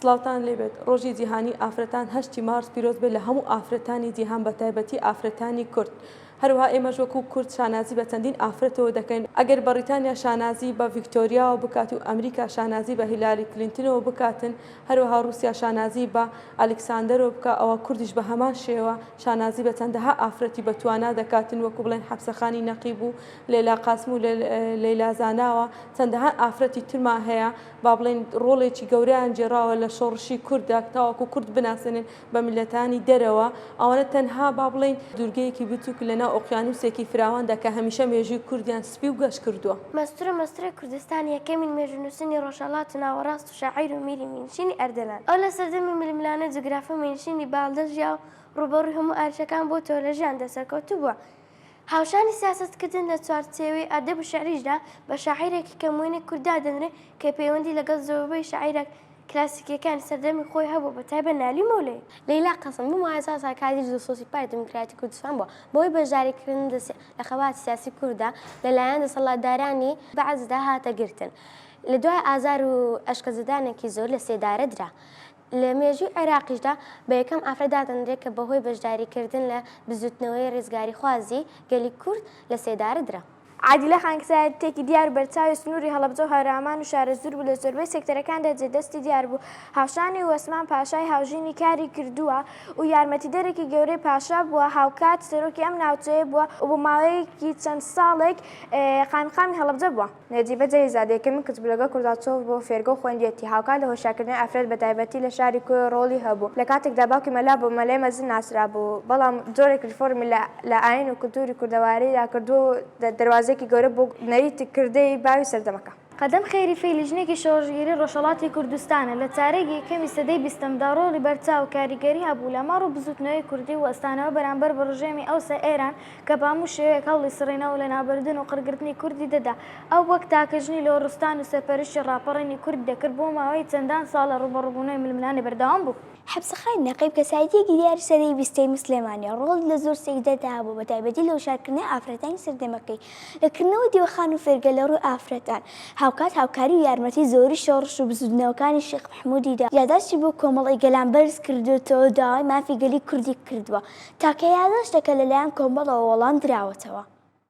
سڵاوتان لێبێت ڕۆژی جیهانی ئافرەتان 8 مارس پیرۆز بێت لە هەموو ئافرەتانی جیهان بە تایبەتی ئافرەتانی کورد. هەروەها ئێمەش وەکو کورد شانازی بە چەندین ئافرەتەوە دەکەین. ئەگەر بەریتانیا شانازی بە ڤیکتۆریاوە بکات و ئەمریکا شانازی بە هیلاری کلینتنەوە بکاتن، هەروەها رووسیا شانازی بە ئەلکساندەرەوە بکە، ئەوە کوردیش بە هەمان شێوە شانازی بە چەندەها ئافرەتی بەتوانا دەکاتن، وەکو بڵێن حەبسەخانی نەقیب و لەیلا قاسم و لەیلا زاناوە چەندەها ئافرەتی ترمان هەیە با بڵێن ڕۆڵێکی گەورەیان جێراوە لە شۆڕشی کوردە تاوەکو کورد بناسنن بە میلەتانی دەرەوە. ئەوانە تەنها با بڵێن دوورگەیەکی بچووک لەناو ئۆقیانوسێکی فراواندا کە هەمیشە مێژووی کوردیان سپی و گەشت کردووە. مەستوورە کوردستان یەکەمین مێژونووسنی ڕۆژهەڵات و ناوەڕاست و شاعیر و میری مینشینی ئەردەلان. ئەو لە سەردەمی ململانە جوگرافە مینشینی باڵدەژیا و ڕوبەڕووی هەموو ئارچەکان بۆ تۆلەژیان دەسەرکەوتوو بووە. هاوشانی سیاسەتکردن لە چوارچێوەی ئەدەب و شەعریشدا بە شاعیرێکی کەموونی کووردا دەنرێت کە پەیوەندی لەگەڵ زۆربەی شاعیرە کلاسیکیەکانی سەردەمی خۆی هەبوو بە تایبەت نالی مەولەی. لەیلا قەسەم بموازە سەرکاری جوسۆسی پای دموکراتی کوردستان بووە بۆی بەشداریکردن لە خەواتی سیاسی کووردا لەلایەن دەسەڵاتدارانی بەعزدا هاتە گرتن. لە دوای ئازار و ئەشکەزەدانێکی زۆر لە سێدارە درا. لە مێژووی عێراقیشدا بە یەکەم ئافرەدادەنرێت کە بەهۆی بەشداریکردن لە بزوتنەوەی ڕێزگاری خوازی گەلی کورد لە سێدارە درا. عادیلە خانکسایەتێکی دیار بەرچاوی سنووری هەڵەبجە و هەرامان و شارە زور بوو لە زۆربەی سێکتەرەکاندا جێدەستی دیار بوو. هاوشانی وەسمان پاشای هاوژینی کاری کردووە و یارمەتیدەرێکی گەورەی پاشا بووە، هاوکات سەرۆکی ئەم ناوچەیە بووە و بۆ ماوەیەکی چەند ساڵێک خانقامی هەڵەبجە بووە. نەجیبە جەیزادەیەکەمی کچبولەکە کورداچۆف بۆ فێرگە و خوێندیەتی هاوکات لە هۆشیارکردنی ئافرەت بە تایبەتی لە شاری کوێ ڕۆڵی هەبوو. لە کاتێکدا باوکی مەلا بۆ مەلای مەزن ناسرا بوو، بەڵام جۆرێک ریفۆرمی لە ئاین و کولتوری کوردەوارەیدا کردو دەواازێکی گەورە بۆ نەریتی کردەی باوی سەردەمەکە. قەدەم خێری فەی لیژنێکی شۆڕژگیری ڕۆژهەڵاتی کوردستانە لە چارەکی یەکەمی سەدەی 20دا ڕۆڵی بەرچاو کاریگەری هەبوو لە ماڕ و بزوتنەوەی کوردی و ئەستانەوە بەرامبەر بە ڕژێمی ئەوسە ئێران کە بە هەموو شێوەیەک هەوڵی سڕێنەوە لە نابردن و قڕگرتنی کوردی دەدا. ئەو وەک تاکەژنی لە ڕستان و سەرپەرشتی ڕاپەڕینی کورد دەکرد بۆ ماوەی چەندان ساڵە ڕوبەڕووبوونەوەی ململانی بەردەوام بوو. حەبسەخانی نەقیب کە سایتێکی دیاری سەدەی 20ی مسلمانیە ڕۆڵی لە زۆر سێکدەردا هەبوو بە تایبەتی لە وشارکردنی ئافرەتانی سەردەمەکەی لەکردنەوە دیوەخان و فێرگە لە ڕووی ئافرەتان. هاوکات هاوکاری و یارمەتی زۆری شۆڕش و بزوتنەوەکانی شێخ محموودیدا یادداشتی بۆ کۆمەڵی گەلان بەرز کردوێتەوە داوای مافی گەلی کوردی کردووە تاکە یادداشتەکە لەلایەن کۆمەڵەوە وەڵام دراوەتەوە.